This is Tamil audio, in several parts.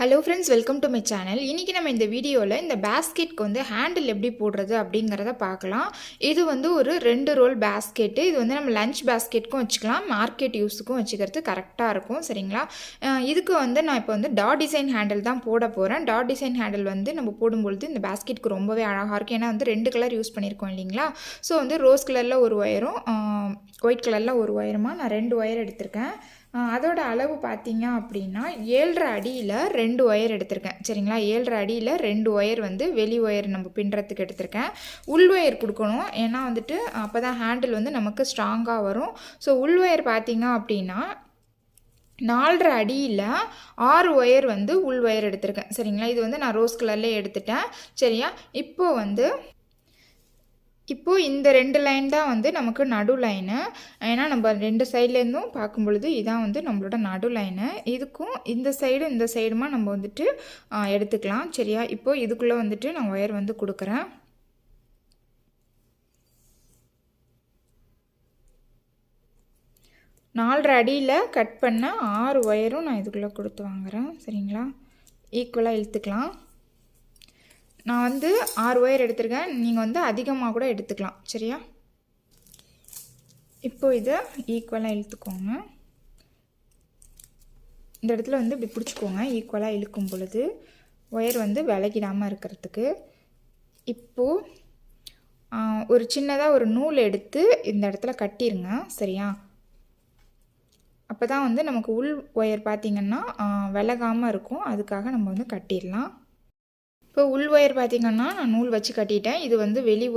Hello friends, welcome to my channel. இன்றைக்கி நம்ம இந்த வீடியோவில் இந்த பேஸ்கெட்க்கு வந்து ஹேண்டில் எப்படி போடுறது அப்படிங்கிறத பார்க்கலாம். இது வந்து ஒரு 2 ரோல் பேஸ்கெட்டு. இது வந்து நம்ம லஞ்ச் பேஸ்கெட்டுக்கும் வச்சுக்கலாம், மார்க்கெட் யூஸுக்கும் வச்சுக்கிறது கரெக்டாக இருக்கும். சரிங்களா? இதுக்கு வந்து நான் இப்போ வந்து டாட் டிசைன் ஹேண்டில் தான் போட போகிறேன். டாட் டிசைன் ஹேண்டில் வந்து நம்ம போடும்பொழுது இந்த பேஸ்கெட்டுக்கு ரொம்பவே அழகாக இருக்கும். ஏன்னா வந்து 2 கலர் யூஸ் பண்ணியிருக்கோம் இல்லைங்களா? ஸோ வந்து ரோஸ் கலரில் ஒரு ஒயரும் ஒயிட் கலரில் ஒரு ஒயருமா நான் 2 ஒயர் எடுத்திருக்கேன். அதோட அளவு பார்த்தீங்க அப்படின்னா 7.5 அடியில் 2 ஒயர் எடுத்திருக்கேன். சரிங்களா? 7.5 அடியில் 2 ஒயர் வந்து வெளி ஒயர் நம்ம பின்னுறதுக்கு எடுத்திருக்கேன். உள் ஒயர் கொடுக்கணும், ஏன்னா வந்துட்டு அப்போ தான் ஹேண்டில் வந்து நமக்கு ஸ்ட்ராங்காக வரும். ஸோ உள் ஒயர் பார்த்தீங்க அப்படின்னா 4.5 அடியில் 6 ஒயர் வந்து உள் ஒயர் எடுத்திருக்கேன். சரிங்களா? இது வந்து நான் ரோஸ் கலர்லேயே எடுத்துட்டேன். சரியா? இப்போது இந்த 2 லைன் தான் வந்து நமக்கு நடு லைனு. ஏன்னா நம்ம 2 சைட்லேருந்தும் பார்க்கும் பொழுது இதான் வந்து நம்மளோட நடு லைனு. இதுக்கும் இந்த சைடுமா நம்ம வந்துட்டு எடுத்துக்கலாம். சரியா? இப்போது இதுக்குள்ளே வந்துட்டு நான் ஒயர் வந்து கொடுக்குறேன். நாலரை அடியில் கட் பண்ண 6 ஒயரும் நான் இதுக்குள்ளே கொடுத்து வாங்குகிறேன். சரிங்களா? ஈக்குவலாக இழுத்துக்கலாம். நான் வந்து 6 ஒயர் எடுத்திருக்கேன், நீங்கள் வந்து அதிகமாக கூட எடுத்துக்கலாம். சரியா? இப்போது இதை ஈக்குவலாக இழுத்துக்கோங்க. இந்த இடத்துல வந்து இப்படி பிடிச்சிக்கோங்க. ஈக்குவலாக இழுக்கும் பொழுது ஒயர் வந்து விலகிடாமல் இருக்கிறதுக்கு. இப்போது ஒரு சின்னதாக ஒரு நூல் எடுத்து இந்த இடத்துல கட்டிடுங்க. சரியா? அப்போ தான் வந்து நமக்கு உள் ஒயர் பார்த்திங்கன்னா விலகாமல் இருக்கும். அதுக்காக நம்ம வந்து கட்டிடலாம். இப்போ உள் ஒயர் பார்த்திங்கன்னா நான் நூல் வச்சு கட்டிட்டேன். இது வந்து வெளி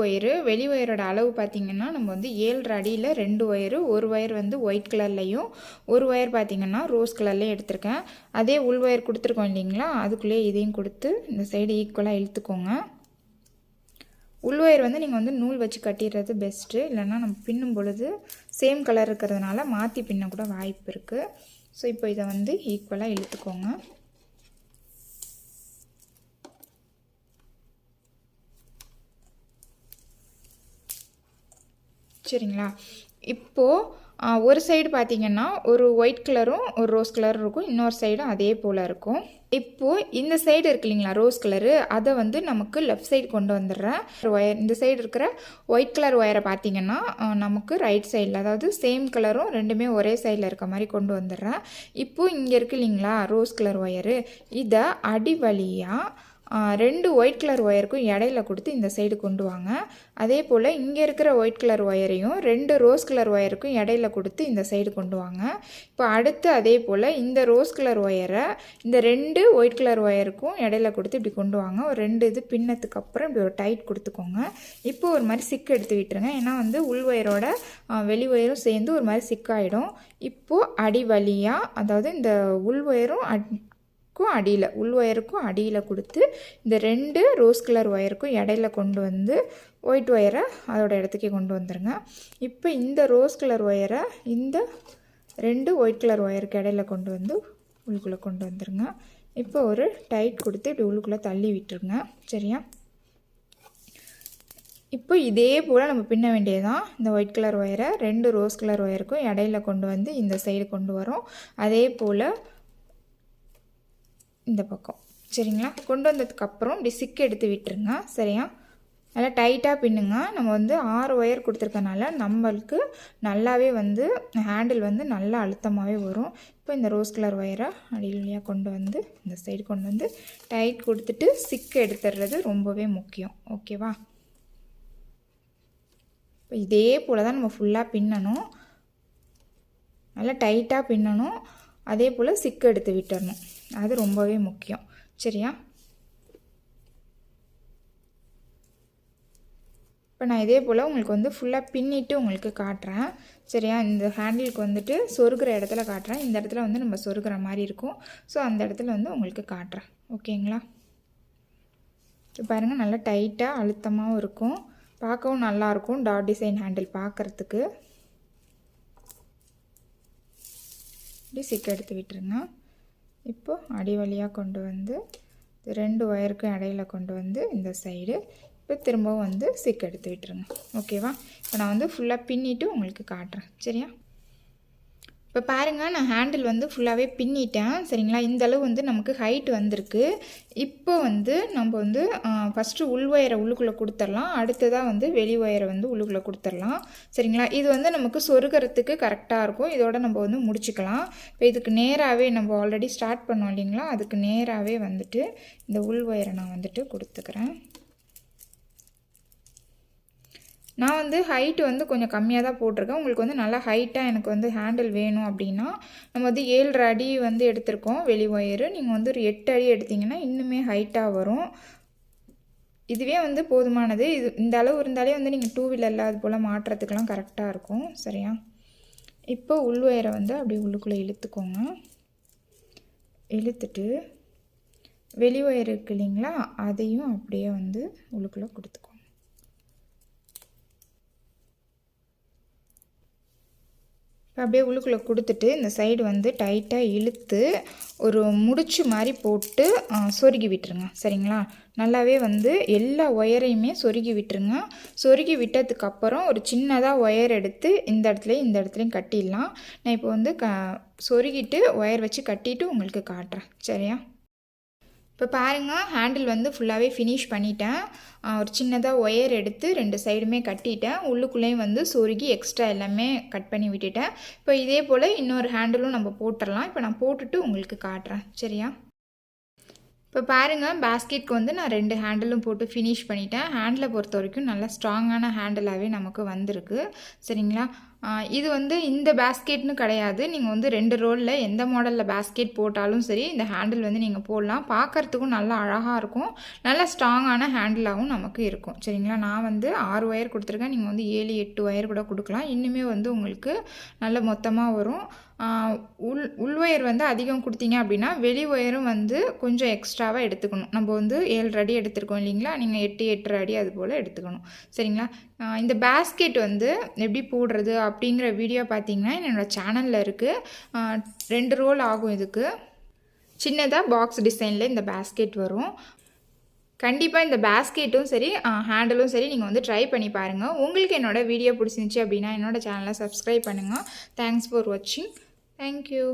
ஒயரோட அளவு பார்த்திங்கன்னா நம்ம வந்து 7.5 அடியில் 2 ஒயரு, ஒரு ஒயர் வந்து ஒயிட் கலர்லையும் ஒரு ஒயர் பார்த்திங்கன்னா ரோஸ் கலர்லேயும் எடுத்திருக்கேன். அதே உள் ஒயர் கொடுத்துருக்கோம் இல்லைங்களா, அதுக்குள்ளேயே இதையும் கொடுத்து இந்த சைடு ஈக்குவலாக இழுத்துக்கோங்க. உள் ஒயர் வந்து நீங்கள் வந்து நூல் வச்சு கட்டிடுறது பெஸ்ட்டு, இல்லைன்னா நம்ம பின்னும் பொழுது சேம் கலர் இருக்கிறதுனால மாற்றி பின்ன கூட வாய்ப்பு இருக்குது. ஸோ இப்போ இதை வந்து ஈக்குவலாக இழுத்துக்கோங்க. சரிங்களா? இப்போது ஒரு சைடு பார்த்திங்கன்னா ஒரு ஒயிட் கலரும் ஒரு ரோஸ் கலரும் இருக்கும், இன்னொரு சைடும் அதே போல் இருக்கும். இப்போது இந்த சைடு இருக்கு இல்லைங்களா ரோஸ் கலரு, அதை வந்து நமக்கு லெஃப்ட் சைடு கொண்டு வந்துடுறேன். ஒயர் இந்த சைடு இருக்கிற ஒயிட் கலர் ஒயரை பார்த்திங்கன்னா நமக்கு ரைட் சைடில், அதாவது சேம் கலரும் ரெண்டுமே ஒரே சைடில் இருக்க மாதிரி கொண்டு வந்துடுறேன். இப்போது இங்கே இருக்கு இல்லைங்களா ரோஸ் கலர் ஒயரு, இதை அடி வழியாக 2 ஒயிட் கலர் ஒயருக்கும் இடையில கொடுத்து இந்த சைடு கொண்டு வாங்க. அதே போல் இங்கே இருக்கிற ஒயிட் கலர் ஒயரையும் 2 ரோஸ் கலர் ஒயருக்கும் இடையில கொடுத்து இந்த சைடு கொண்டு வாங்க. இப்போ அடுத்து அதே போல் இந்த ரோஸ் கலர் ஒயரை இந்த 2 ஒயிட் கலர் ஒயருக்கும் இடையில கொடுத்து இப்படி கொண்டு வாங்க. ஒரு 2 இது பின்னத்துக்கு அப்புறம் இப்படி ஒரு டைட் கொடுத்துக்கோங்க. இப்போ ஒரு மாதிரி சிக்கு எடுத்து விட்டுருங்க, ஏன்னா வந்து உள் ஒயரோட வெளி ஒயரும் சேர்ந்து ஒரு மாதிரி சிக்காயிடும். இப்போது அடி வழியாக, அதாவது இந்த உள் ஒயரும் அடியில் உள் ஒயருக்கும் அடியில் கொடுத்து இந்த 2 ரோஸ் கலர் ஒயருக்கும் இடையில கொண்டு வந்து ஒயிட் ஒயரை அதோட இடத்துக்கே கொண்டு வந்துடுங்க. இப்போ இந்த ரோஸ் கலர் ஒயரை இந்த 2 ஒயிட் கலர் ஒயருக்கு இடையில கொண்டு வந்து உள்ளுக்குள்ளே கொண்டு வந்துடுங்க. இப்போ ஒரு டைட் கொடுத்து இப்படி உள்ளுக்குள்ளே தள்ளி விட்டுருங்க. சரியா? இப்போ இதே போல் நம்ம பின்ன வேண்டியதான். இந்த ஒயிட் கலர் ஒயரை 2 ரோஸ் கலர் ஒயருக்கும் இடையில கொண்டு வந்து இந்த சைடு கொண்டு வரோம். அதே போல் இந்த பக்கம். சரிங்களா? கொண்டு வந்ததுக்கப்புறம் இப்படி சிக்கு எடுத்து விட்டுருங்க. சரியா? நல்லா டைட்டாக பின்னுங்க. நம்ம வந்து 6 ஒயர் கொடுத்துருக்கனால நம்மளுக்கு நல்லாவே வந்து ஹேண்டில் வந்து நல்லா அழுத்தமாகவே வரும். இப்போ இந்த ரோஸ் கலர் ஒயரை அடியிலையாக கொண்டு வந்து இந்த சைடு கொண்டு வந்து டைட் கொடுத்துட்டு சிக்கு எடுத்துடுறது ரொம்பவே முக்கியம். ஓகேவா? இப்போ இதே போல் தான் நம்ம ஃபுல்லாக பின்னணும். நல்லா டைட்டாக பின்னணும். அதே போல் சிக்கு எடுத்து விட்டுறணும். அது ரொம்பவே முக்கியம். சரியா? இப்போ நான் இதே போல் உங்களுக்கு வந்து ஃபுல்லாக பின்னிட்டு உங்களுக்கு காட்டுறேன். சரியா? இந்த ஹேண்டிலுக்கு வந்துட்டு சொருகிற இடத்துல காட்டுறேன். இந்த இடத்துல வந்து நம்ம சொருகிற மாதிரி இருக்கும். ஸோ அந்த இடத்துல வந்து உங்களுக்கு காட்டுறேன். ஓகேங்களா? இப்போ பாருங்கள், நல்லா டைட்டாக அழுத்தமாகவும் இருக்கும், பார்க்கவும் நல்லாயிருக்கும் டாட் டிசைன் ஹேண்டில் பார்க்குறதுக்கு. இப்படி சிக்கு எடுத்து விட்டுருங்க. இப்போது அடி வழியாக கொண்டு வந்து 2 ஒயருக்கும் இடையில கொண்டு வந்து இந்த சைடு இப்போ திரும்பவும் வந்து சிக்கு எடுத்து விட்டுருங்க. ஓகேவா? இப்போ நான் வந்து ஃபுல்லாக பின்னிட்டு உங்களுக்கு காட்டுறேன். சரியா? இப்போ பாருங்கள், நான் ஹேண்டில் வந்து ஃபுல்லாகவே பின்னிட்டேன். சரிங்களா, இந்த அளவு வந்து நமக்கு ஹைட் வந்திருக்கு. இப்போ வந்து நம்ம வந்து ஃபஸ்ட்டு உள் ஒயரை உள்ளுக்குள்ளே கொடுத்துடலாம். அடுத்ததாக வந்து வெளி ஒயரை வந்து உள்ளுக்குள்ளே கொடுத்துடலாம். சரிங்களா, இது வந்து நமக்கு சொருகிறதுக்கு கரெக்டாக இருக்கும். இதோட நம்ம வந்து முடிச்சுக்கலாம். இப்போ இதுக்கு நேராகவே நம்ம ஆல்ரெடி ஸ்டார்ட் பண்ணோம் இல்லைங்களா, அதுக்கு நேராகவே வந்துட்டு இந்த உள் ஒயரை நான் வந்துட்டு கொடுத்துக்கிறேன். நான் வந்து ஹைட்டு வந்து கொஞ்சம் கம்மியாக தான் போட்டிருக்கேன். உங்களுக்கு வந்து நல்லா ஹைட்டாக எனக்கு வந்து ஹேண்டில் வேணும் அப்படின்னா நம்ம வந்து 7.5 அடி வந்து எடுத்திருக்கோம் வெளி ஒயரு. நீங்கள் வந்து ஒரு 8 அடி எடுத்திங்கன்னா இன்னுமே ஹைட்டாக வரும். இதுவே வந்து போதுமானது. இந்த அளவு இருந்தாலே வந்து நீங்கள் 2 வீலரில் அது போல் மாட்டுறதுக்கெலாம் கரெக்டாக இருக்கும். சரியா, இப்போ உள் ஒயரை வந்து அப்படியே உள்ளுக்குள்ளே இழுத்துக்கோங்க. இழுத்துட்டு வெளி ஒயர் இருக்கு இல்லைங்களா, அதையும் அப்படியே வந்து உள்ளுக்குள்ளே கொடுத்துக்கோங்க. அப்படியே உள்ளுக்குள்ளே கொடுத்துட்டு இந்த சைடு வந்து டைட்டாக இழுத்து ஒரு முடிச்சு மாதிரி போட்டு சொருகி விட்டுருங்க. சரிங்களா, நல்லாவே வந்து எல்லா ஒயரையுமே சொருகி விட்டுருங்க. சொருகி விட்டதுக்கப்புறம் ஒரு சின்னதாக ஒயர் எடுத்து இந்த இடத்துலையும் கட்டிடலாம். நான் இப்போ வந்து சொருகிட்டு ஒயர் வச்சு கட்டிட்டு உங்களுக்கு காட்டுறேன். சரியா, இப்போ பாருங்கள், ஹேண்டில் வந்து ஃபுல்லாகவே ஃபினிஷ் பண்ணிட்டேன். ஒரு சின்னதாக ஒயர் எடுத்து 2 சைடுமே கட்டிட்டேன். உள்ளுக்குள்ளேயும் வந்து சொருகி எக்ஸ்ட்ரா எல்லாமே கட் பண்ணி விட்டுட்டேன். இப்போ இதே போல் இன்னொரு ஹேண்டிலும் நம்ம போட்டுடலாம். இப்போ நான் போட்டுட்டு உங்களுக்கு காட்டுறேன். சரியா, இப்போ பாருங்கள், பேஸ்கெட்க்கு வந்து நான் 2 ஹேண்டிலும் போட்டு ஃபினிஷ் பண்ணிட்டேன். ஹேண்டிலை பொறுத்த வரைக்கும் நல்லா ஸ்ட்ராங்கான ஹேண்டிலாகவே நமக்கு வந்திருக்கு. சரிங்களா, இது வந்து இந்த பேஸ்கெட்னு கிடையாது. நீங்கள் வந்து 2 ரோலில் எந்த மாடலில் பேஸ்கெட் போட்டாலும் சரி இந்த ஹேண்டில் வந்து நீங்கள் போடலாம். பார்க்குறதுக்கும் நல்லா அழகாக இருக்கும். நல்லா ஸ்ட்ராங்கான ஹேண்டிலாகவும் நமக்கு இருக்கும். சரிங்களா, நான் வந்து 6 ஒயர் கொடுத்துருக்கேன். நீங்கள் வந்து 7, 8 ஒயர் கூட கொடுக்கலாம். இன்னுமே வந்து உங்களுக்கு நல்ல மொத்தமாக வரும். உள் ஒயர் வந்து அதிகம் கொடுத்தீங்க அப்படின்னா வெளி ஒயரும் வந்து கொஞ்சம் எக்ஸ்ட்ராவாக எடுத்துக்கணும். நம்ம வந்து 7.5 அடி எடுத்துருக்கோம் இல்லைங்களா, நீங்கள் 8, 8.5 அடி அது போல் எடுத்துக்கணும். சரிங்களா, இந்த பேஸ்கெட் வந்து எப்படி போடுறது அப்படிங்கிற வீடியோ பார்த்தீங்கன்னா என்னோடய சேனலில் இருக்குது. 2 ரோல் ஆகும். இதுக்கு சின்னதாக பாக்ஸ் டிசைனில் இந்த பேஸ்கெட் வரும். கண்டிப்பாக இந்த பேஸ்கெட்டும் சரி ஹேண்டிலும் சரி நீங்கள் வந்து ட்ரை பண்ணி பாருங்கள். உங்களுக்கு என்னோடய வீடியோ பிடிச்சிருந்துச்சி அப்படின்னா என்னோடய சேனலை சப்ஸ்கிரைப் பண்ணுங்கள். தேங்க்ஸ் ஃபார் வாட்சிங். Thank you.